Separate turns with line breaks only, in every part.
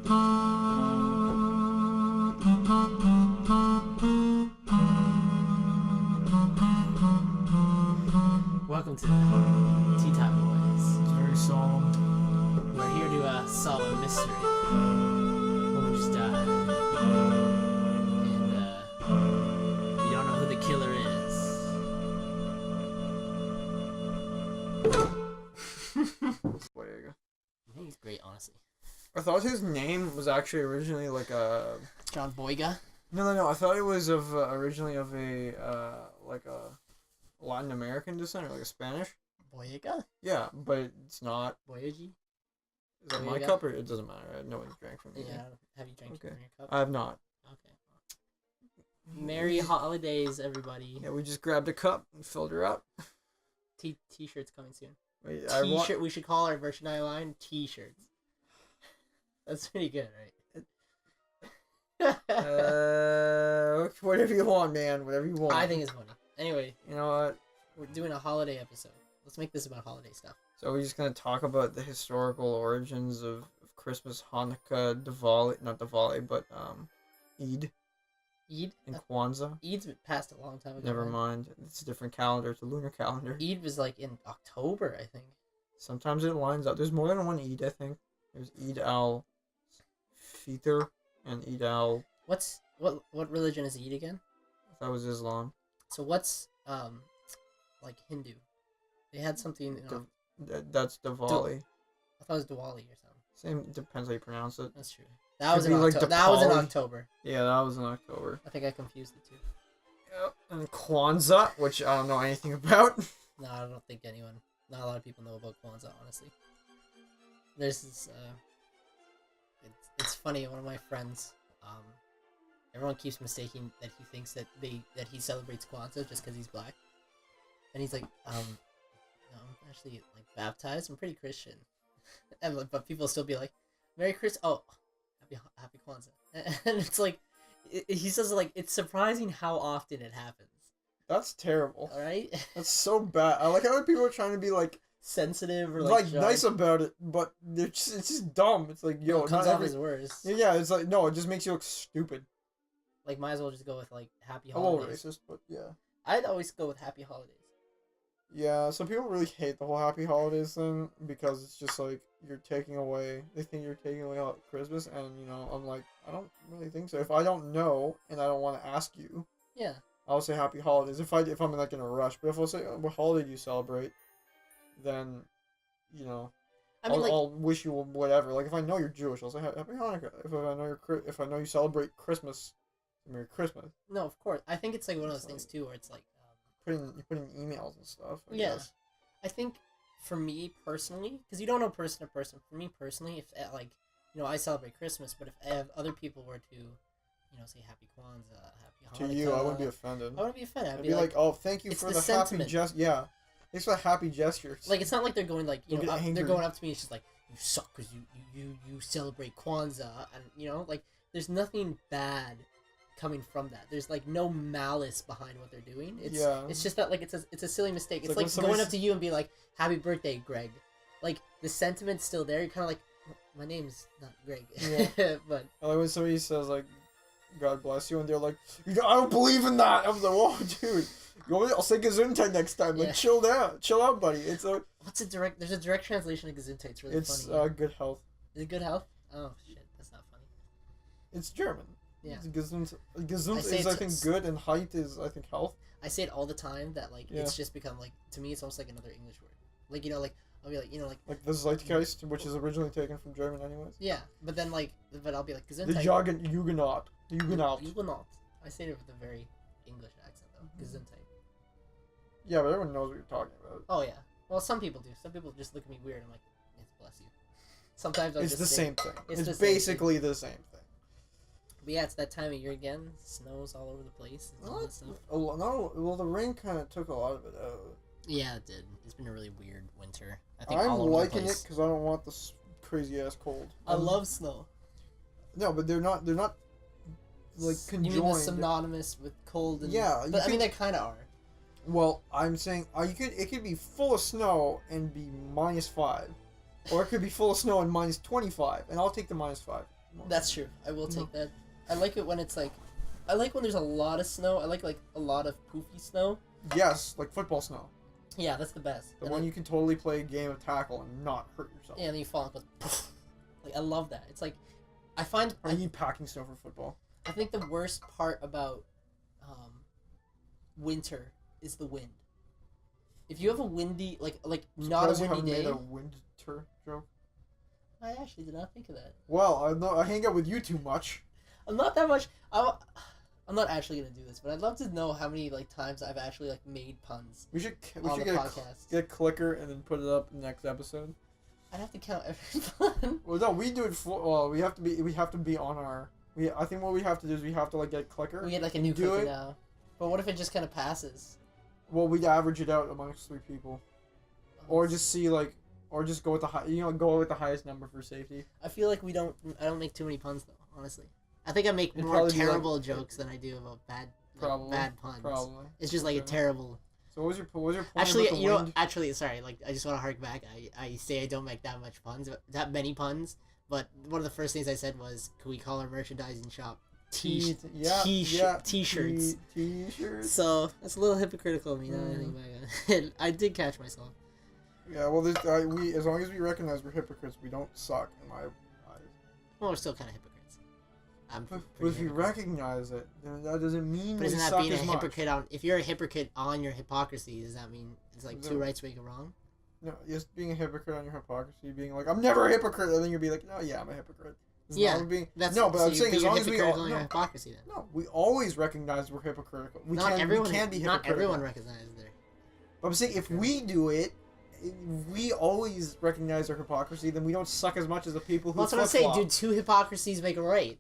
Welcome to Tea Time Boys.
It's very solemn.
We're here to solve a mystery. Woman just died. And we don't know who the killer is.
There you go.
I think he's great, honestly.
I thought his name was actually originally like a...
John Boyga?
No. I thought it was originally of a like a Latin American descent or like a Spanish.
Boyega?
Yeah, but it's not.
Boyagi?
Is that my
Boyega?
cup or it doesn't matter? No one's drank from me.
Yeah. Have you drank from your cup?
I have not.
Okay. Merry holidays, everybody.
Yeah, we just grabbed a cup and filled her up.
T-shirts coming soon.
Wait,
T-shirt. We should call our merchandise line T-shirts. That's pretty good, right?
Whatever you want, man. Whatever you want.
I think it's funny. Anyway,
you know what?
we're doing a holiday episode. Let's make this about holiday stuff.
So we're just gonna talk about the historical origins of Christmas, Hanukkah, Diwali, not Diwali, but Eid.
Eid?
And Kwanzaa.
Eid's passed a long time ago.
Never mind. It's a different calendar. It's a lunar calendar.
Eid was like in October, I think.
Sometimes it lines up. There's more than one Eid, I think. There's Eid al-Fitr and Eid al...
What religion is Eid again?
That was Islam.
So what's like Hindu? They had something in
that's Diwali.
I thought it was Diwali or something.
Same, depends how you pronounce it.
That's true. That was in
like
October. That was in October.
Yeah, that was in October.
I think I confused the two.
Yep. And Kwanzaa, which I don't know anything about.
No, I don't think not a lot of people know about Kwanzaa, honestly. There's this, it's funny, one of my friends, everyone keeps mistaking that he thinks that he celebrates Kwanzaa just because he's black. And he's like, no, I'm actually, like, baptized, I'm pretty Christian. But people still be like, Merry Christmas, oh, happy Kwanzaa. And it's like, he says, like, it's surprising how often it happens.
That's terrible.
Alright?
That's so bad. I like how people are trying to be, like,
sensitive or,
like nice about it, but it's just dumb. It's like, yo,
it comes off as worse.
Yeah, it's like, no, it just makes you look stupid.
Like, might as well just go with, like, happy
A
holidays.
little racist, but yeah.
I'd always go with happy holidays.
Yeah, some people really hate the whole happy holidays thing because it's just like they think you're taking away Christmas, and you know, I'm like, I don't really think so. If I don't know and I don't want to ask you,
yeah,
I'll say happy holidays. If I'm like in a rush, but if I'll say what holiday do you celebrate, then you know, I'll wish you whatever. Like if I know you're Jewish, I'll say happy Hanukkah. If I know you celebrate Christmas, Merry Christmas.
No, of course. I think it's like one of those things too, where it's like
you're putting emails and stuff. I
guess. I think for me personally, because you don't know person to person. For me personally, if like I celebrate Christmas, but if other people were to, say Happy Kwanzaa, Happy Hanukkah,
to you, I wouldn't be offended.
I wouldn't be offended.
I'd be like, oh, thank you for the happy gesture. Yeah, thanks for the happy gestures.
Like it's not like they're going like they're going up to me. It's just like you suck because you celebrate Kwanzaa, and like there's nothing bad coming from that. There's like no malice behind what they're doing. It's just that like it's a silly mistake. It's like going up to you and be like, happy birthday, Greg. Like the sentiment's still there. You're kind of like, my name's not Greg. Yeah. But
I like when somebody says like, God bless you, and they're like, I don't believe in that. I was like, whoa, dude. I'll say Gesundheit next time. Like, chill out, buddy. It's a
there's a direct translation of Gesundheit. It's really
funny. It's good health.
Is it good health? Oh shit, that's not funny.
It's German.
Yeah.
Gesund is I think good, and height is I think health.
I say it all the time that like it's just become like, to me it's almost like another English word. Like I'll be like
like the Zeitgeist, which is originally taken from German anyways.
Yeah, but then but I'll be like Gesundheit.
The Juggernaut.
I say it with a very English accent though. Gesundheit.
Yeah, but everyone knows what you're talking about.
Oh yeah. Well, some people do. Some people just look at me weird. I'm like, yes, bless you. Sometimes
it's the same thing. It's basically the same thing.
But yeah, it's that time of year again. Snows all over the place. And all that stuff.
No, well, the rain kind of took a lot of it out.
Yeah, it did. It's been a really weird winter. I
think I'm liking it because I don't want this crazy ass cold.
I love snow.
No, but they're not like conjoined.
You mean synonymous with cold? And,
yeah,
but I mean they kind of are.
Well, I'm saying it could be full of snow and be -5, or it could be full of snow and -25, and I'll take the -5.
That's true. I will take that. I like it when it's like, I like when there's a lot of snow. I like a lot of poofy snow.
Yes, like football snow.
Yeah, that's the best.
The one you can totally play a game of tackle and not hurt yourself.
Yeah, and then you fall and it goes poof. Like, I love that. It's like, I find...
I need packing snow for football.
I think the worst part about winter is the wind. If you have a windy, like not a windy day...
Made a winter joke?
I actually did not think of that.
Well, I hang out with you too much.
I'm not that much... I'm not actually gonna do this, but I'd love to know how many times I've actually made puns.
We should get a clicker and then put it up in the next episode.
I'd have to count every pun.
Well, no, we do it for. Well, we have to be on our. I think what we have to do is we have to get a clicker.
We get a new clicker now. But what if it just kind of passes?
Well, we'd average it out amongst 3 people, or just see or just go with the go with the highest number for safety.
I feel like I don't make too many puns though, honestly. I think I make more terrible jokes than I do about bad puns.
Probably.
It's just a terrible.
So what was your point?
Actually, sorry. I just want to hark back. I say I don't make that many puns, but one of the first things I said was, "Can we call our merchandising shop t-shirts?"
T-shirts.
So that's a little hypocritical of me. Now I think back on it. I did catch myself.
Yeah, well, we as long as we recognize we're hypocrites, we don't suck in my eyes.
Well, we're still kind of hypocrites.
But if you recognize it, then that doesn't mean.
But isn't that being a hypocrite on? If you're a hypocrite on your hypocrisy, does that mean it's two rights make a wrong?
No, just being a hypocrite on your hypocrisy, being like, I'm never a hypocrite, and then you'll be like, no, yeah, I'm a hypocrite. I'm saying as long as we all your
hypocrisy. Then.
No, we always recognize we're hypocritical. We can be hypocritical.
Not everyone recognizes their.
But I'm saying if we do it. We always recognize our hypocrisy, then we don't suck as much as the people who.
Well, that's what I'm saying. Do 2 hypocrisies make a right?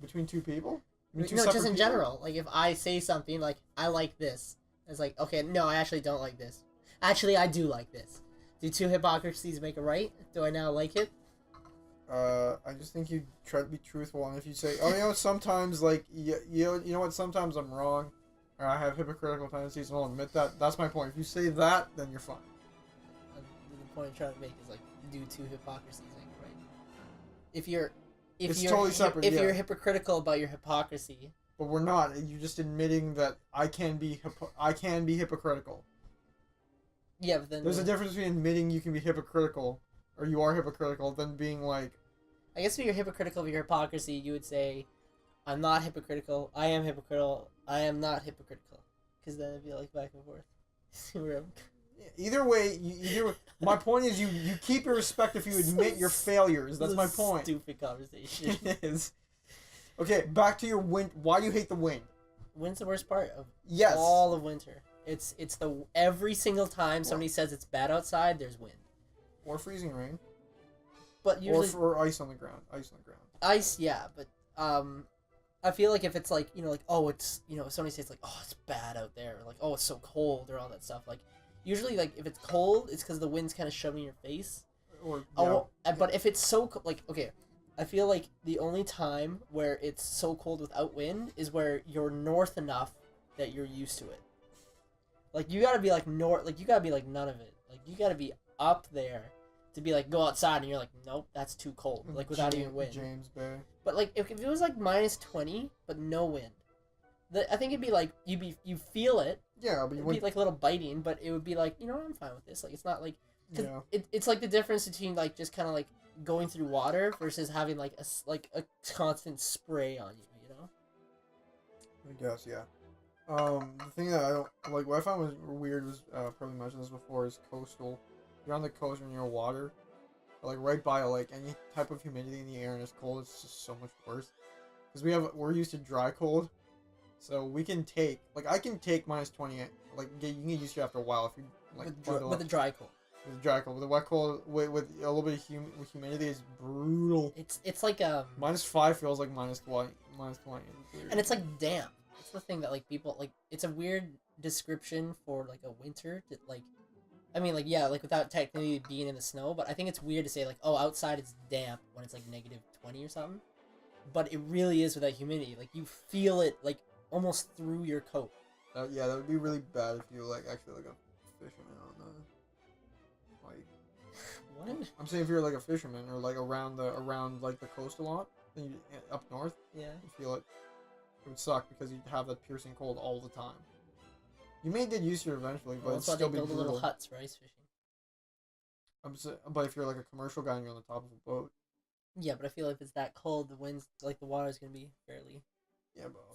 Between 2 people?
No, just in general. Like, if I say something like, I like this, it's like, okay, no, I actually don't like this. Actually, I do like this. Do 2 hypocrisies make a right? Do I now like it?
I just think you try to be truthful, and if you say, oh, sometimes, you know what, sometimes I'm wrong, or I have hypocritical tendencies, and I'll admit that, that's my point. If you say that, then you're fine.
The point I'm trying to make is, do 2 hypocrisies make a right? If you're hypocritical about your hypocrisy,
but we're not. You're just admitting that I can be hypocritical.
Yeah, but then
there's a difference between admitting you can be hypocritical, or you are hypocritical, than being like.
I guess if you're hypocritical of your hypocrisy, you would say, "I'm not hypocritical. I am hypocritical. I am not hypocritical," because then it'd be back and forth.
Either way, my point is you keep your respect if you admit your failures. That's my point.
Stupid conversation.
It is. Okay, back to your wind. Why do you hate the wind?
Wind's the worst part of
yes.
all of winter. It's every single time somebody says it's bad outside, there's wind.
Or freezing rain.
But usually
or ice on the ground.
Ice, yeah, but I feel like if it's oh, it's if somebody says oh, it's bad out there, or oh, it's so cold, or all that stuff, usually, if it's cold, it's because the wind's kind of shoving your face. But if it's so okay, I feel like the only time where it's so cold without wind is where you're north enough that you're used to it. You gotta be north, you gotta be none of it. You gotta be up there to be go outside, and you're nope, that's too cold. Without even wind.
James Bay.
But if it was -20 but no wind, I think it'd be you feel it.
Yeah, but
it'd be a little biting, but it would be I'm fine with this. It's not it's the difference between just kind of going through water versus having a constant spray on you.
I guess yeah. The thing that I don't what I found was weird was probably mentioned this before is coastal. You're on the coast and you're water, right by a lake. Any type of humidity in the air and it's cold, it's just so much worse. Because we're used to dry cold. So we can take, I can take -20, you can get used to it after a while if you,
with the dry cold.
With the dry cold. With the wet cold, with a little bit of humidity, is brutal.
It's like a...
-5 feels like -20.
And it's damp. It's the thing that, people, it's a weird description for, a winter, without technically being in the snow, but I think it's weird to say, oh, outside it's damp when it's, -20 or something. But it really is without humidity. You feel it, almost through your coat.
Yeah, that would be really bad if you actually a fisherman on the
What?
I'm saying if you're a fisherman or around the coast a lot. Up north,
Yeah.
you feel it. It would suck because you'd have that piercing cold all the time. You may get used to it eventually, but it'd still be brutal.
Little huts for ice fishing.
But if you're like a commercial guy and you're on the top of a boat.
Yeah, but I feel like if it's that cold, the winds, like the water's gonna be fairly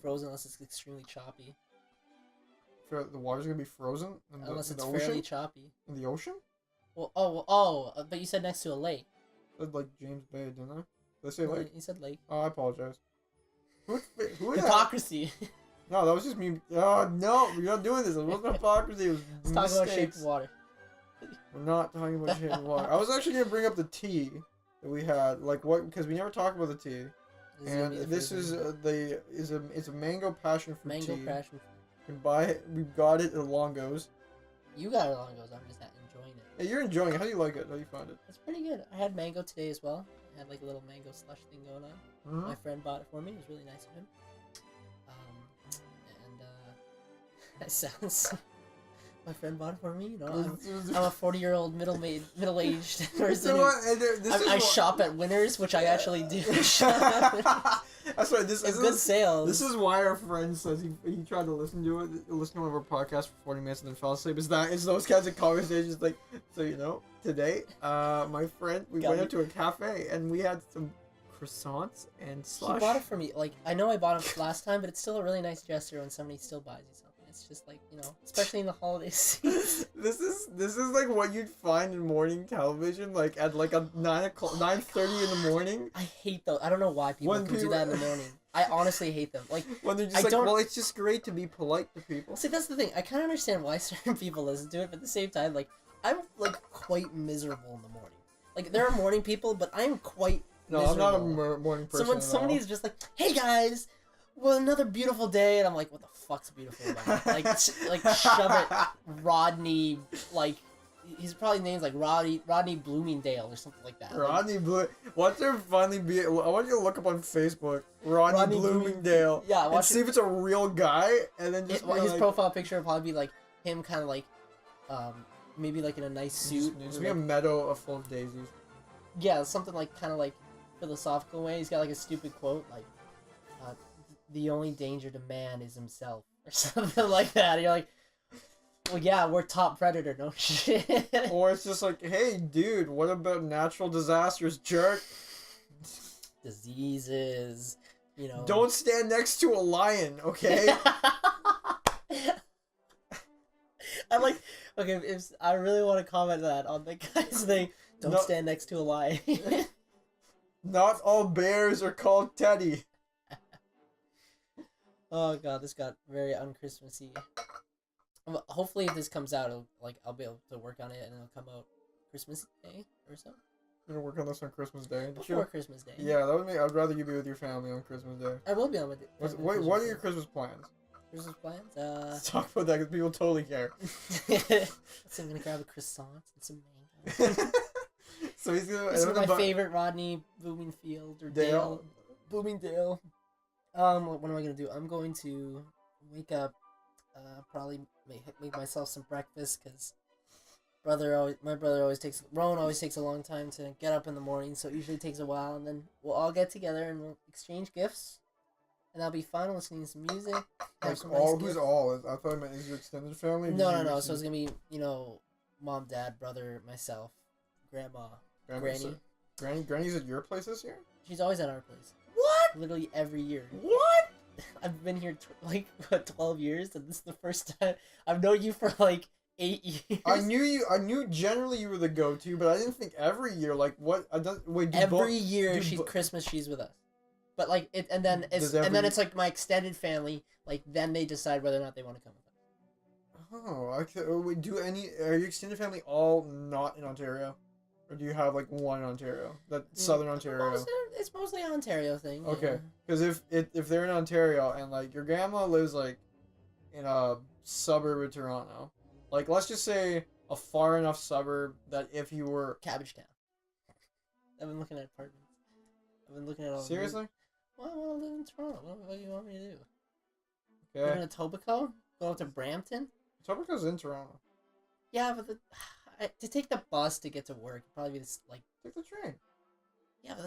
frozen unless it's extremely choppy.
The water's gonna be frozen
unless it's fairly choppy.
In the ocean?
Well, but you said next to a lake.
Like James Bay, didn't I? Did I say lake?
You said lake.
Oh, I apologize. Who
Hypocrisy.
No, that was just me. Oh, no, you're not doing this. It wasn't hypocrisy. It was
Let's talk about shape of water.
We're not talking about shape of water. I was actually going to bring up the tea that we had. Like, what? Because we never talked about the tea. This is it's a mango passion fruit tea.
Mango passion fruit.
You can buy it. We got it at Longo's.
You got it at Longo's. I'm just not enjoying it.
Hey, you're enjoying it. How do you like it? How do you find it?
It's pretty good. I had mango today as well. I had like a little mango slush thing going on. My friend bought it for me. It was really nice of him. That sounds. My friend bought it for me. You know, I'm a 40-year-old middle-aged person. I shop at Winners, which I actually do.
That's right. It's
good sales.
This is why our friend says he tried to listen to one of our podcasts for 40 minutes and then fell asleep. It's those kinds of conversations like, so you know, today, my friend, we went out to a cafe and we had some croissants and slush.
He bought it for me. Like, I know I bought it last time, but it's still a really nice gesture when somebody still buys you something. It's just like, you know, especially in the holiday season.
This is like what you'd find in morning television, like at like a 9:30 in the morning.
I hate those. I don't know why people do that in the morning. I honestly hate them. Like,
when they're just well, it's just great to be polite to people.
See, that's the thing. I kind of understand why certain people listen to it, but at the same time, like, I'm like quite miserable in the morning. Like, there are morning people, but I'm quite miserable.
I'm not a morning person.
So when somebody's just like, "Hey guys, well, another beautiful day," and I'm like, "What the fuck's beautiful about it?" Like shove it, Rodney. Like, he's probably named like Rodney Bloomingdale or something like that.
Rodney What's there finally be? I want you to look up on Facebook, Rodney Bloomingdale.
Yeah,
and see if it's a real guy, and then just
his profile picture would probably be like him, kind of like, maybe like in a nice suit.
Just be a meadow full of daisies.
Yeah, something like kind of like philosophical way. He's got like a stupid quote like, "The only danger to man is himself," or something like that. And you're like, well, yeah, we're top predator, no shit.
Or it's just like, hey, dude, what about natural disasters, jerk?
Diseases, you know.
Don't stand next to a lion, okay?
I'm like, okay, if I really want to comment that on the guy's thing. Don't stand next to a lion.
Not all bears are called Teddy.
Oh god, this got very un-Christmassy. Hopefully, if this comes out, I'll be able to work on it, and it'll come out Christmas Day or so.
You're gonna work on this on Christmas Day?
Before Christmas Day.
Yeah, that would make. I'd rather you be with your family on Christmas Day.
I will be on with it.
What are your Christmas plans?
Christmas plans?
Let's talk about that because people totally care.
So I'm gonna grab a croissant and some mango.
So he's gonna.
This is my favorite Rodney Bloomingfield or Dale. Bloomingdale. What am I gonna do? I'm going to wake up, probably make myself some breakfast because my brother always takes a long time to get up in the morning, so it usually takes a while, and then we'll all get together and we'll exchange gifts, and that'll be fun. Listening to some music.
Like all? Who's all? I thought it meant is your extended family.
No. So it's gonna be mom, dad, brother, myself, grandma, granny.
Granny's at your place this year?
She's always at our place.
What?
Literally every year.
What?
I've been here 12 years, and this is the first time I've known you for like 8 years.
I knew generally you were the go-to, but I didn't think every year. Like what?
Every year Christmas she's with us, but like it, and then it's like my extended family. Like then they decide whether or not they want to come with us.
Oh, are your extended family all not in Ontario? Or do you have like one in Ontario? Southern Ontario?
It's mostly an Ontario thing.
Okay. Because if they're in Ontario and like your grandma lives like in a suburb of Toronto, like let's just say a far enough suburb that if you were
Cabbagetown. I've been looking at apartments. I've been looking at all.
Seriously?
Well, I want to live in Toronto. What do you want me to do?
Okay.
Live in Etobicoke? Go up to Brampton?
Etobicoke's in Toronto.
Yeah, but to take the bus to get to work, it'd probably be like...
Take the train.
Yeah, but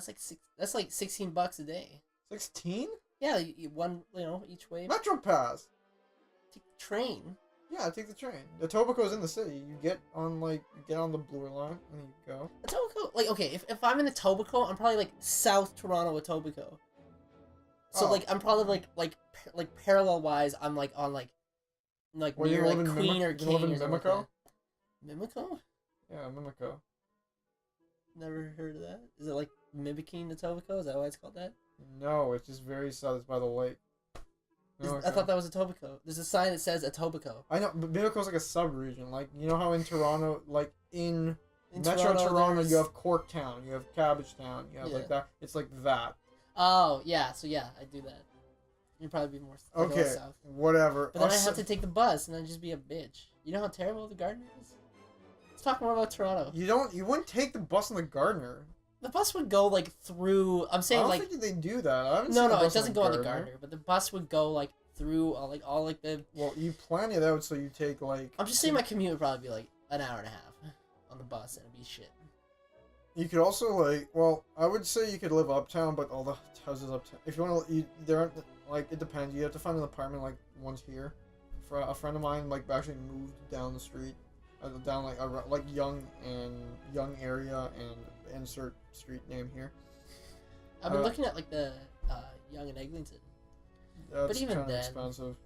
that's like $16 a day.
16?
Yeah, one, each way.
Metro Pass.
Take the train.
Yeah, take the train. The Etobicoke's in the city. You get on the Blue Line and you go.
Etobicoke, like, okay, if I'm in Etobicoke, I'm probably like South Toronto Etobicoke. So like I'm probably like parallel wise, I'm like on like near like Queen or King.
You live in Mimico?
Mimico?
Yeah, Mimico.
Never heard of that. Is it like mimicking Etobicoke? Is that why it's called that?
No, it's just very south. It's by the lake. No,
I thought that was Etobicoke. There's a sign that says Etobicoke.
I know, but Mimico's like a sub-region. Like, you know how in Toronto, like in Metro Toronto, you have Corktown, you have Cabbagetown, you have like that. It's like that.
Oh, yeah. So, yeah, I do that. You'd probably be more south.
Whatever.
But then I have to take the bus, and I'd just be a bitch. You know how terrible the Gardiner is? Let's talk more about Toronto.
You wouldn't take the bus on the Gardiner.
The bus would go, like, through... I'm saying, like...
I don't think they do that. I haven't
No,
seen
no,
the
it
bus
doesn't go on the
Gardiner.
Gardiner, but the bus would go, like, through, all like, the...
Well, you plan it out so you take, like...
I'm just saying my commute would probably be, like, an hour and a half on the bus, and it'd be shit.
You could also, like... Well, I would say you could live uptown, but all the houses uptown... If you want to... There aren't... Like, it depends. You have to find an apartment, like, once here. For a friend of mine, like, actually moved down the street. Down, like, young area and insert street name here.
I've been looking at, like, the Yonge and Eglinton.
That's
but even
kind of
then,
expensive.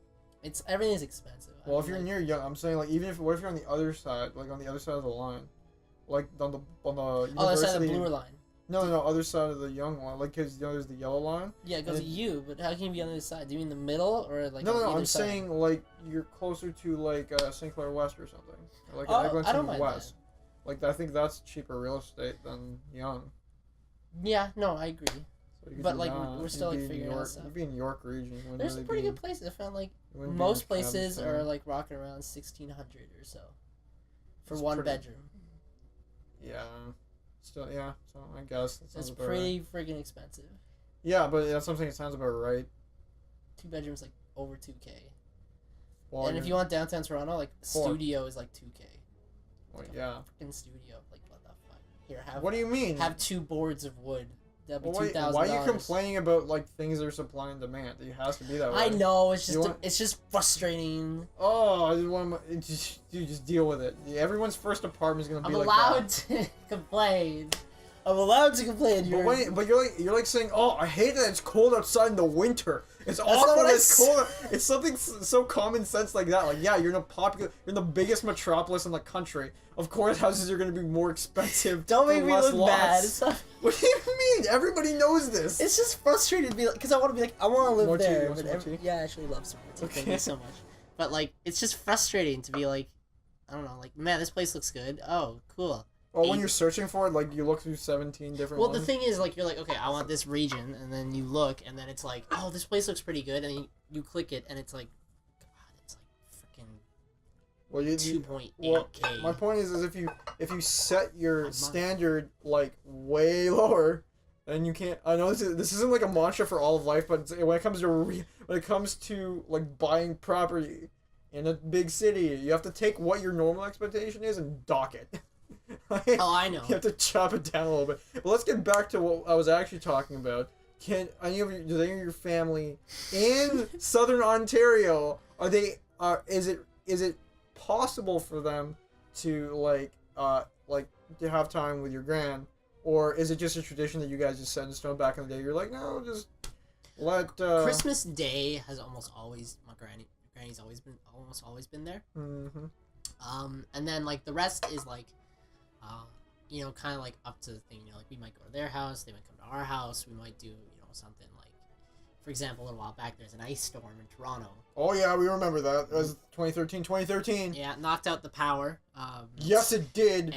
Everything's expensive.
Well, if you're near Yonge, I'm saying, like, even if... What if you're on the other side? Like, on the other side of the line? Like, on the university...
Oh, other side of the bluer line.
No, other side of the Yonge line. Like, because, there's the yellow line.
Yeah, it goes to you, but how can you be on the other side? Do you mean the middle, or, like,
No, I'm saying, like, you're closer to, like, St. Clair West or something. Or, like,
I don't mind
West. Like, I think that's cheaper real estate than Yonge.
Yeah, no, I agree.
So
but, like, we're still, like, figuring out stuff.
You'd be in York region.
There's some pretty good places. I found, like, most places are, like, rocking around 1,600 or so. For one bedroom.
Yeah. Still, yeah. So, I guess that sounds
it's
about
pretty
right.
friggin' expensive.
Yeah, but that's something that sounds about right.
2 bedrooms, like, over $2K.
Well,
and if you want downtown Toronto, like, studio is, like, $2K.
Well, yeah.
Freaking studio. Like, what the fuck? Here, have...
What do you mean?
Have 2 boards of wood. That'd be $2,000.
Why are you complaining about, like, things that are supply and demand? It has to be that way.
I know, it's just frustrating.
Oh, I just want to just deal with it. Everyone's first apartment is gonna be
I'm
like
allowed to complain. I'm allowed to complain.
But you're like saying, oh, I hate that it's cold outside in the winter. It's awful that it's cold. It's something so common sense like that. Like, yeah, you're in the biggest metropolis in the country. Of course, houses are going to be more expensive.
Don't make me look bad.
What do you mean? Everybody knows this.
It's just frustrating to be like, because I want to be like, I want to live
more
there.
Tea,
but yeah, I actually love some more tea. Thank you so much. But like, it's just frustrating to be like, I don't know, like, man, this place looks good. Oh, cool.
Well, when you're searching for it, like, you look through 17 different ones.
The thing is, like, you're like, okay, I want this region, and then you look, and then it's like, oh, this place looks pretty good, and then you click it, and it's like, God, it's like freaking 2.8K.
My point is if you set your standard, like, way lower, then you can't... I know this isn't, like, a mantra for all of life, but when it comes to, like, buying property in a big city, you have to take what your normal expectation is and dock it.
Oh, I know.
You have to chop it down a little bit. But let's get back to what I was actually talking about. Does any of your family in Southern Ontario is it possible for them to to have time with your gran, or is it just a tradition that you guys just set in stone back in the day? You're like, no, just let
Christmas Day has almost always granny's almost always been there.
Mm-hmm.
And then like the rest is like kind of like up to the thing, like we might go to their house, they might come to our house, we might do, something like, for example, a little while back, there's an ice storm in Toronto.
Oh yeah, we remember that. That was 2013.
Yeah, it knocked out the power.
Yes, it did.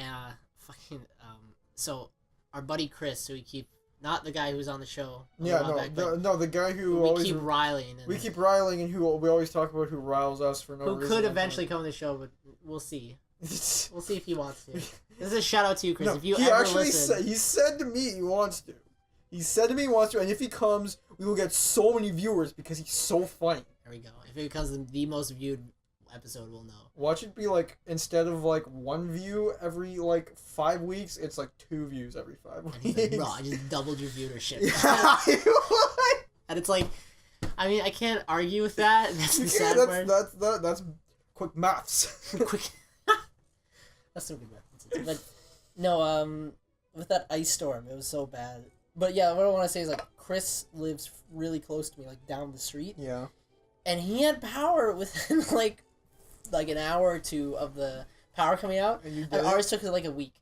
So our buddy Chris, who we keep, not the guy who's on the show.
Yeah, the guy who
we
always
keep riling.
We keep riling, and who we always talk about, who riles us for no reason.
Who could eventually come on the show, but we'll see. We'll see if he wants to. This is a shout out to you, Chris. If you ever listen,
he said to me he wants to. He said to me he wants to, and if he comes, we will get so many viewers because he's so funny.
There we go. If it becomes the most viewed episode will know.
Watch it be like, instead of like 1 view every like 5 weeks, it's like 2 views every 5 weeks.
And he's like, bro, I just doubled your viewership. And it's like, I mean, I can't argue with that. That's the sad part.
That's quick maths.
Quick. That's some good references. But no, with that ice storm, it was so bad. But yeah, what I want to say is like Chris lives really close to me, like down the street.
Yeah.
And he had power within like an hour or 2 of the power coming out. And ours took like a week.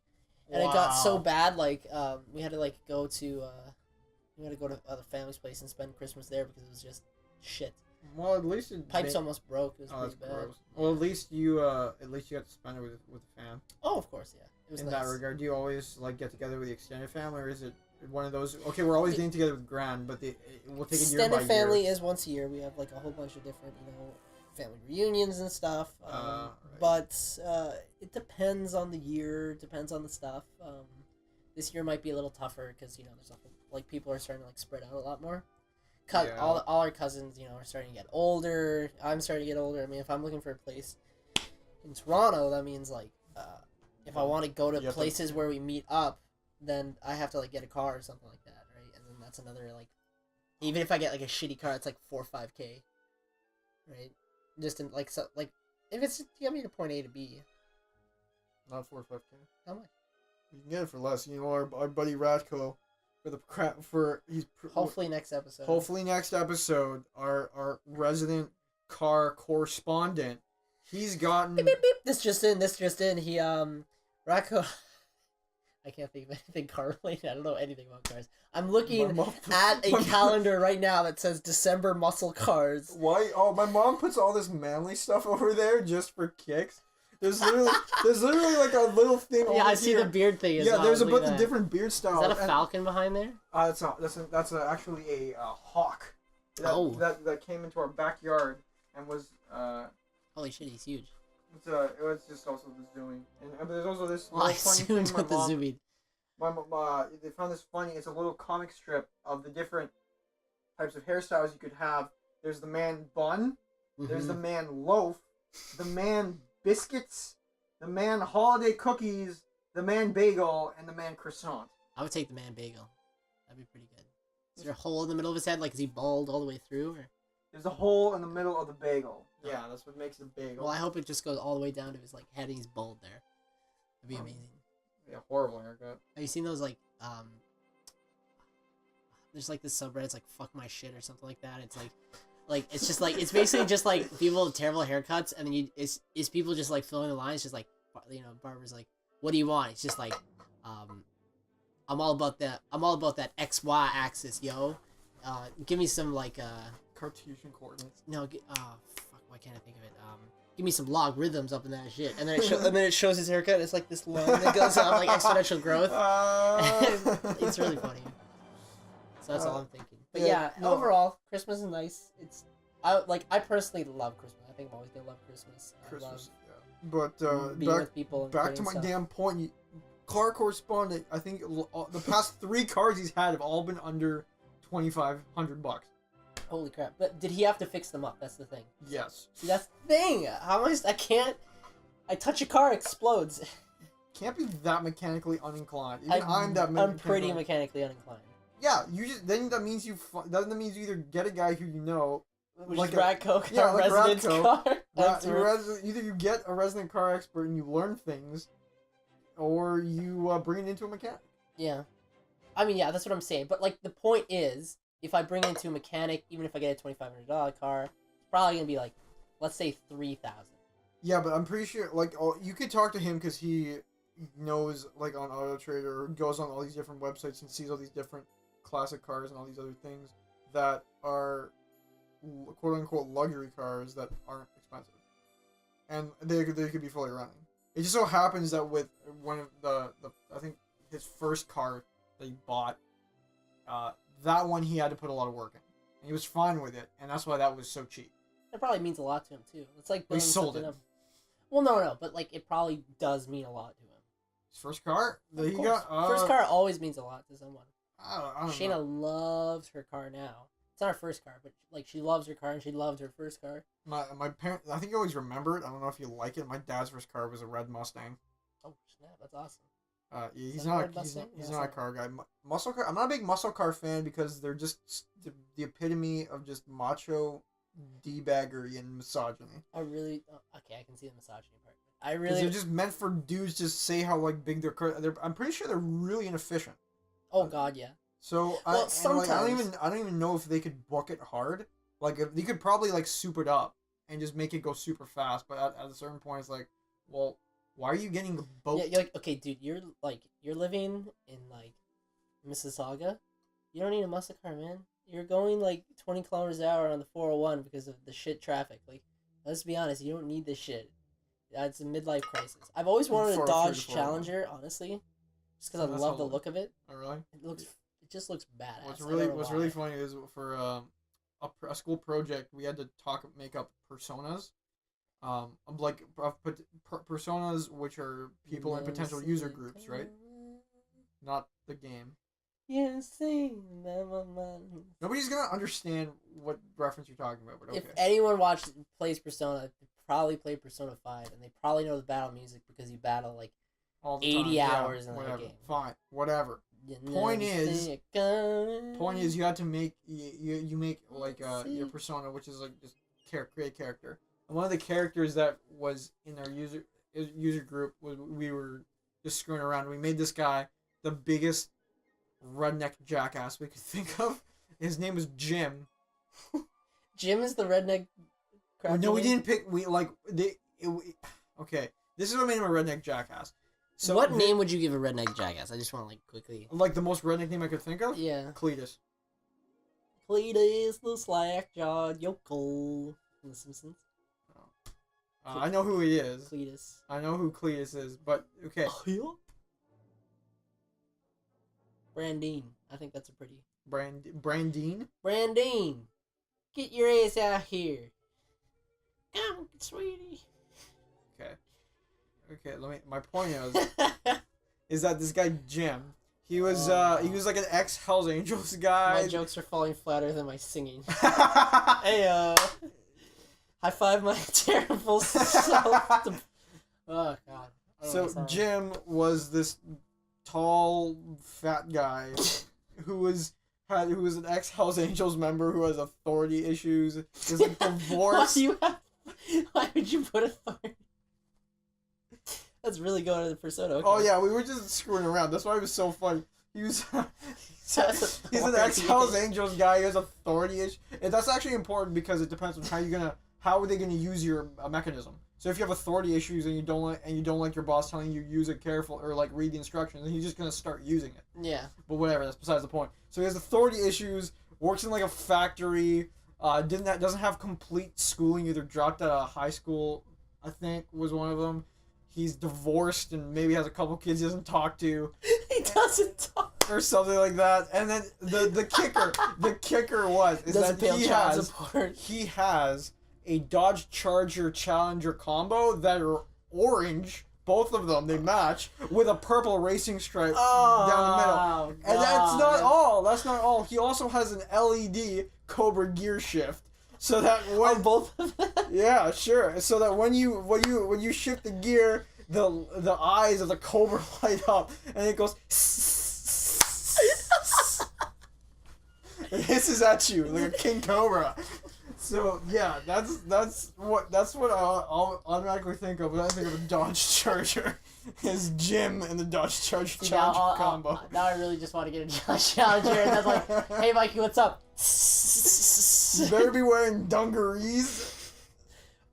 And it got so bad, like we had to like go to the family's place and spend Christmas there because it was just shit.
Well, at least
pipes almost broke. It was pretty bad.
Gross. Well, at least you got to spend it with the fam.
Oh, of course, yeah. It was
in
nice.
that regard, do you always like get together with the extended family, or is it one of those? Okay, we're always getting together with Gran, but we'll take it year by year.
Extended family is once a year. We have like a whole bunch of different, family reunions and stuff. Right. But it depends on the year. Depends on the stuff. This year might be a little tougher because there's like people are starting to like spread out a lot more. All our cousins, are starting to get older. I'm starting to get older. I mean, if I'm looking for a place in Toronto, that means like if I want to go to places where we meet up, then I have to like get a car or something like that, right? And then that's another like, even if I get like a shitty car, it's like 4 or 5K, right? Just in like if it's to get me to point A to B.
Not 4 or 5K.
How much?
You can get it for less. Our buddy Radko.
Hopefully next episode.
Hopefully next episode, our resident car correspondent, he's gotten.
Beep, beep, beep. This just in. He Racco. I can't think of anything car related. I don't know anything about cars. I'm looking at a calendar right now that says December muscle cars.
Why? Oh, my mom puts all this manly stuff over there just for kicks. There's literally like a little thing.
Yeah, I see the beard thing.
Yeah, there's a bunch of different beard styles.
Is that a falcon behind there?
That's actually a hawk. That came into our backyard and was.
Holy shit, he's huge.
It was just also the zooming, and there's also this.
Well, I zoomed with the zooming.
They found this funny. It's a little comic strip of the different types of hairstyles you could have. There's the man bun. Mm-hmm. There's the man loaf. The man biscuits, the man holiday cookies, the man bagel, and the man croissant.
I would take the man bagel. That'd be pretty good. Is there a hole in the middle of his head? Like, is he bald all the way through? Or?
There's a hole in the middle of the bagel. Yeah, that's what makes it a bagel.
Well, I hope it just goes all the way down to his like head and he's bald there. That'd be amazing.
Yeah, horrible haircut.
Have you seen those like there's like this subreddit, it's like fuck my shit or something like that. It's like it's just like it's basically just like people with terrible haircuts, and then it's people just like filling the lines, just like Barbara's like, what do you want? It's just like I'm all about that XY axis, yo. Give me some like
Cartesian coordinates.
No, fuck, why can't I think of it? Give me some logarithms up in that shit, and then it shows his haircut. It's like this line that goes up, like exponential growth. It's really funny. So that's all I'm thinking. But overall, Christmas is nice. I personally love Christmas. I think I'm always gonna love Christmas.
But
being with people.
Back to my damn point. Car correspondent. I think the past 3 cars he's had have all been under $2,500.
Holy crap! But did he have to fix them up? That's the thing.
Yes.
See, that's the thing. I can't. I touch a car, explodes.
Can't be that mechanically uninclined. Even
I'm pretty mechanically uninclined.
Yeah, that means you either get a guy who you know,
which like is Radco, resident car.
Either you get a resident car expert and you learn things, or you bring it into a mechanic.
Yeah, I mean, yeah, that's what I'm saying. But like, the point is, if I bring it into a mechanic, even if I get a $2,500 car, it's probably gonna be like, let's say $3,000.
Yeah, but I'm pretty sure you could talk to him because he knows like on Auto Trader, or goes on all these different websites and sees all these different classic cars and all these other things that are quote unquote luxury cars that aren't expensive, and they could be fully running. It just so happens that with one of the I think his first car that he bought, that one he had to put a lot of work in, and he was fine with it, and that's why that was so cheap.
It probably means a lot to him too. It's like
he sold it.
Well, no, but like it probably does mean a lot to him.
His first car?
First car always means a lot to someone.
I don't
Shayna
know.
loves her car now. It's not her first car, but like she loves her car and she loved her first car.
My parents, I think you always remember it. I don't know if you like it. My dad's first car was a red Mustang.
Oh snap! That's awesome.
Yeah, he's not a car guy. Muscle car. I'm not a big muscle car fan because they're just the epitome of just macho, d-baggery and misogyny.
Okay, I can see the misogyny part.
They're just meant for dudes to say how like big their car. I'm pretty sure they're really inefficient.
Oh God, yeah.
So sometimes I don't even know if they could book it hard. Like if they could probably like soup it up and just make it go super fast. But at a certain point, it's like, well, why are you getting a boat?
Yeah, you're like, okay, dude, you're living in like Mississauga. You don't need a muscle car, man. You're going like 20 kilometers an hour on the 401 because of the shit traffic. Like, let's be honest, you don't need this shit. It's a midlife crisis. I've always wanted a Dodge Challenger, honestly, just because I love the look of it.
Oh really?
It just looks badass.
What's really funny is for a school project we had to make up personas. Personas, which are people in potential user groups, right? Not the game.
You sing my mind.
Nobody's gonna understand what reference you're talking about, but okay.
If anyone plays Persona, they probably play Persona 5, and they probably know the battle music because you battle like all the 80 hours in that game.
Fine, whatever. Point is, you had to make you make like your persona, which is like just create character. And one of the characters that was in our user group was we were just screwing around. We made this guy the biggest redneck jackass we could think of. His name was Jim.
Jim is the redneck.
No, we didn't pick. Okay, this is what made him a redneck jackass. So
what name would you give a redneck jackass? I just want to like quickly.
Like the most redneck name I could think of?
Yeah.
Cletus.
Cletus, the slack-jawed yokel from The Simpsons.
I know who he is.
Cletus.
I know who Cletus is, but okay.
Brandine. I think that's a pretty.
Brandine?
Brandine! Get your ass out here. Come, sweetie.
Okay, my point is that this guy Jim, he was like an ex-Hells Angels guy.
My jokes are falling flatter than my singing. Hey, high five my terrible self. Oh God.
So Jim was this tall, fat guy who was an ex-Hells Angels member who has authority issues. Is like divorced.
Why would you put authority? That's really going to the persona. Okay.
Oh yeah, we were just screwing around. That's why it was so funny. He's an ex-Hells Angels guy. He has authority issues. And that's actually important because it depends on how are they gonna use your mechanism. So if you have authority issues and you don't like your boss telling you use it careful or like read the instructions, then he's just gonna start using it.
Yeah.
But whatever, that's besides the point. So he has authority issues. Works in like a factory. Doesn't have complete schooling. Either dropped out of high school, I think was one of them. He's divorced and maybe has a couple kids he doesn't talk to.
He doesn't talk.
Or something like that. And then the kicker was he has a Dodge Charger Challenger combo that are orange, both of them, they match, with a purple racing stripe down the middle. God. And that's not all. He also has an LED Cobra gear shift. So that when
both of them?
Yeah, sure. So that when you shift the gear, the eyes of the Cobra light up and it goes it hisses at you like a king cobra. So yeah, that's what I'll automatically think of when I think of a Dodge Charger. Is Jim and the Dodge Charger Challenger combo.
Now I really just want to get a Dodge Challenger, and that's like, hey Mikey, what's up?
You better be wearing dungarees.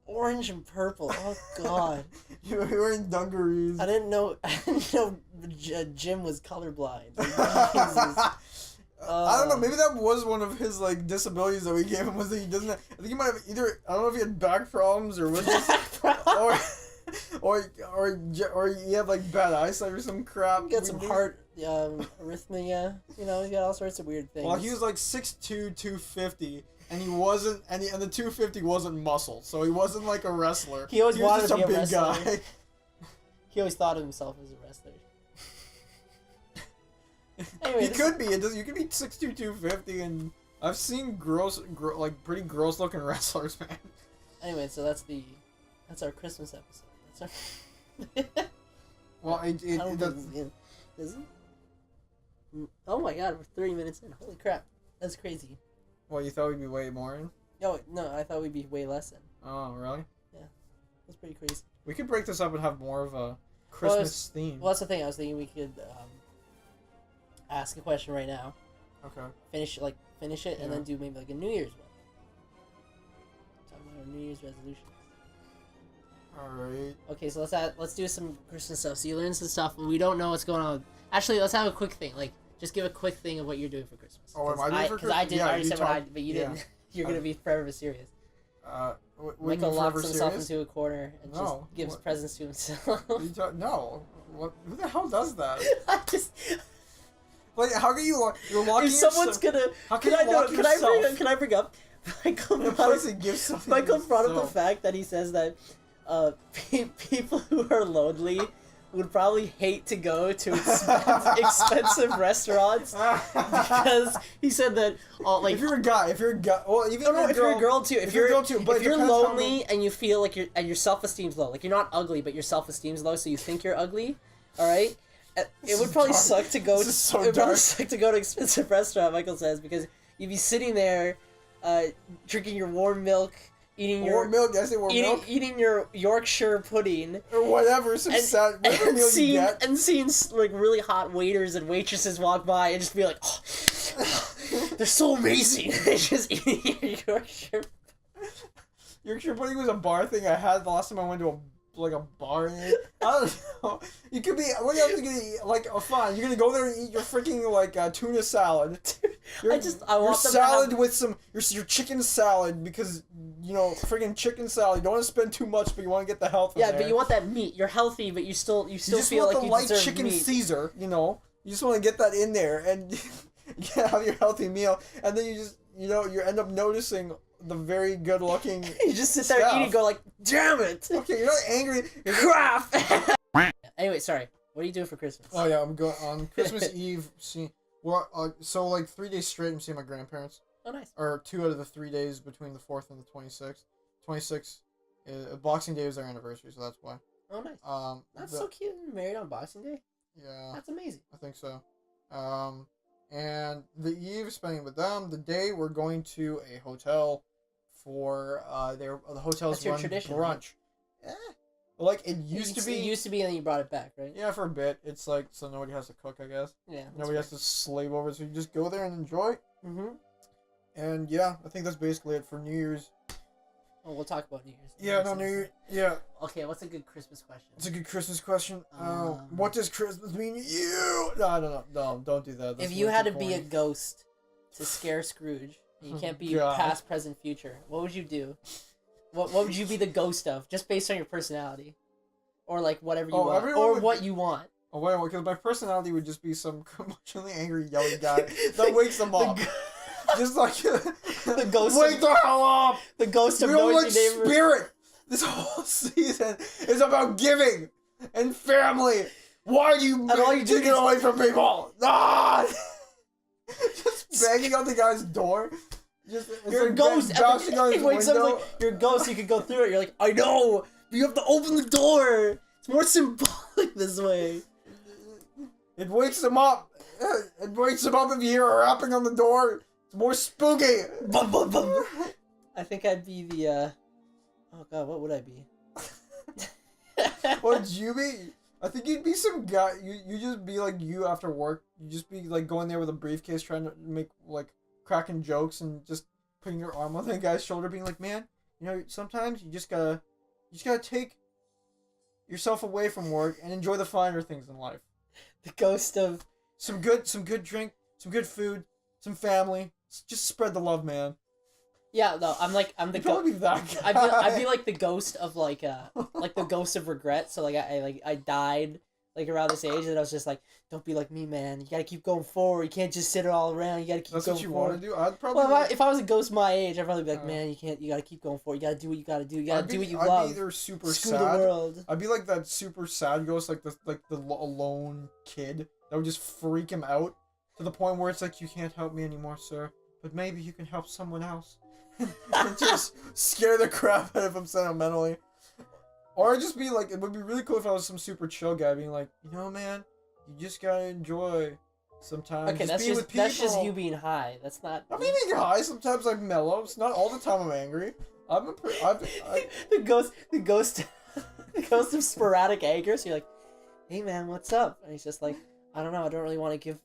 Orange and purple. Oh God.
You're wearing dungarees.
I didn't know Jim was colorblind. Like,
I don't know. Maybe that was one of his like disabilities that we gave him. Was that he doesn't? I think he might have either. I don't know if he had back problems or was or he had like bad eyesight or some crap.
He got some heart arrhythmia. You know, he got all sorts of weird things.
Well, he was like 6'2", 250, and he wasn't, and the 250 wasn't muscle, so he wasn't like a wrestler.
He always wanted to be a big wrestler.
Guy.
He always thought of himself as a wrestler. Anyway,
he could be. You could be 6'2", 250 and I've seen like pretty gross looking wrestlers, man.
Anyway, so that's our Christmas episode. That's our.
Well,
Is it? Oh my god, we're 30 minutes in. Holy crap, that's crazy.
Well, you thought we'd be way more in?
No, I thought we'd be way less in.
Oh, really?
Yeah, that's pretty crazy.
We could break this up and have more of a Christmas theme.
Well, that's the thing. I was thinking we could ask a question right now.
Okay.
Finish it, and then do maybe like a New Year's one. Talk about our New Year's resolutions.
All right.
Okay, so let's do some Christmas stuff. So you learn some stuff, but we don't know what's going on. Actually, let's have a quick thing. Like, just give a quick thing of what you're doing for Christmas.
Oh, am I doing for Christmas?
Because I did.
Yeah,
I already said what I. But you
yeah.
didn't. You're gonna be forever serious.
Michael
locks himself into a corner and just gives
what?
presents to himself.
No. What? Who the hell does that?
I just.
Like, how can you you're locking
If someone's gonna,
how can
I bring up? Michael brought up the fact that he says that people who are lonely would probably hate to go to expensive restaurants because he said that like
if you're a guy, well, even
if you're a girl too, if you're lonely and you feel like your self-esteem's low, like you're not ugly but your self-esteem's low, so you think you're ugly, all right. It would probably suck to go. Suck to go to expensive restaurant. Michael says because you'd be sitting there, drinking your warm milk, eating your Yorkshire pudding
or whatever,
and seeing like really hot waiters and waitresses walk by and just be like, oh, they're so amazing. They're just eating your Yorkshire.
Yorkshire pudding was a bar thing I had the last time I went to a bar. I don't know. You could be. What else are you gonna eat? Like, fine. You're gonna go there and eat your freaking tuna salad.
I want
salad with some your chicken salad because freaking chicken salad. You don't want to spend too much, but you want to get the health.
Yeah, but you want that meat. You're healthy, but you still feel like you
want the light
deserve
chicken
meat.
Caesar. You just want to get that in there and have your healthy meal, and then you end up noticing the very good looking.
You just sit there eating, go like, damn it.
Okay, you're not angry.
Crap. Anyway, sorry. What are you doing for Christmas?
Oh yeah, I'm going on Christmas Eve. So like 3 days straight, I'm seeing my grandparents.
Oh, nice.
Or 2 out of the 3 days between the 4th and the 26th. 26th, Boxing Day was their anniversary, so that's why.
Oh, nice. That's so cute. Married on Boxing Day.
Yeah.
That's amazing.
I think so. And the eve spending with them. The day we're going to a hotel for the hotel's run brunch. Right? Like it used to be.
It used to be, and then you brought it back, right?
Yeah, for a bit. It's like so nobody has to cook, I guess.
Yeah.
Nobody has to slave over, so you just go there and enjoy.
Mm-hmm.
And yeah, I think that's basically it for New Year's.
Oh, we'll talk about New Year's.
Yeah, no, New Year. Yeah.
Okay, what's a good Christmas question?
It's a good Christmas question. What does Christmas mean to you? No, don't do that. That's
if you had to be a ghost to scare Scrooge, and you can't be past, present, future, what would you do? What would you be the ghost of, just based on your personality, or like whatever you want, or what you want?
Oh wait, because my personality would just be some emotionally angry, yelling guy that wakes them up. Just like
the ghost.
Wake the hell up!
The ghost of
noisy neighbors. Spirit. This whole season is about giving and family. Why do you take it away from people? Ah! Just banging on the guy's door.
You're a ghost. It wakes up like you're a ghost. You can go through it. You're like, I know. But you have to open the door. It's more symbolic this way.
It wakes him up. It wakes him up if you hear a rapping on the door. It's more spooky.
Bum, bum, bum. I think I'd be the. Oh God, what would I be?
What would you be? I think you'd be some guy. You just be like you after work. You just be like going there with a briefcase, trying to make like cracking jokes and just putting your arm on the guy's shoulder, being like, "Man, sometimes you just gotta take yourself away from work and enjoy the finer things in life."
The ghost of
some good drink, some good food, some family. Just spread the love, man.
Yeah, no, I'm the ghost. I'd be like the ghost of like the ghost of regret. So like I died like around this age, and I was just like, don't be like me, man. You gotta keep going forward. You can't just sit it all around. You gotta keep going forward. That's what you want to do? I'd probably. Well, if I was a ghost my age, I'd probably be like, man, you can't. You gotta keep going forward. You gotta do what you gotta do. You gotta do what you love.
I'd be either super
Screw
sad.
the world.
I'd be like that super sad ghost, like the alone kid that would just freak him out to the point where it's like, you can't help me anymore, sir. but maybe you can help someone else. And just scare the crap out of him sentimentally. Or I'd just be like, it would be really cool if I was some super chill guy being like, you know, man, you just gotta enjoy sometimes.
Okay, that's just you being high. That's not.
I'm being high. Sometimes I'm mellow. It's not all the time I'm angry.
The ghost of sporadic anger. So you're like, hey man, what's up? And he's just like, I don't know. I don't really want to give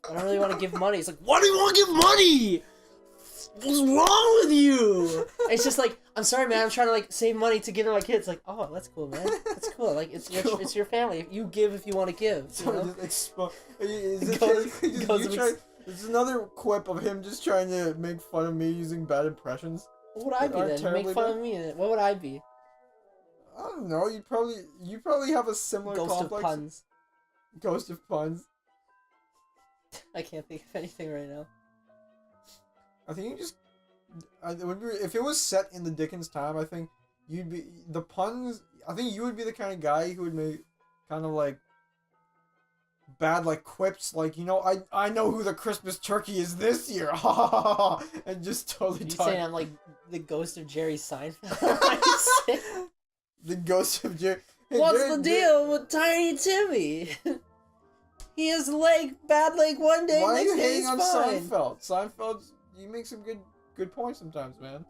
money. It's like, why do you want to give money? What's wrong with you? And it's just like, I'm sorry, man. I'm trying to like save money to give to my kids. Like, oh, that's cool, man. That's cool. Like, it's your family. You give if you want to give. You know?
There's another quip of him just trying to make fun of me using bad impressions.
What would I be then? Make fun of me. What would I be?
I don't know. You probably have a similar
Ghost
complex.
of puns.
Ghost of puns.
I can't think of anything right now.
I think you just. If it was set in the Dickens time, I think you'd be the puns. I think you would be the kind of guy who would make kind of like bad like quips, like, you know, I know who the Christmas turkey is this year, and just totally.
You saying I'm like the ghost of Jerry Seinfeld?
The ghost of Jerry. Hey,
what's the deal with Tiny Timmy? He has bad leg one day.
Why are you
hating
on Seinfeld? Seinfeld, you make some good points sometimes, man.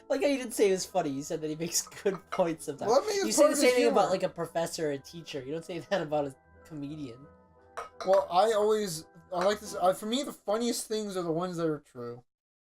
Like how you didn't say it was funny. You said that he makes good points sometimes.
Well,
you say the same thing about like a professor or a teacher. You don't say that about a comedian.
Well, I like this. For me, the funniest things are the ones that are true.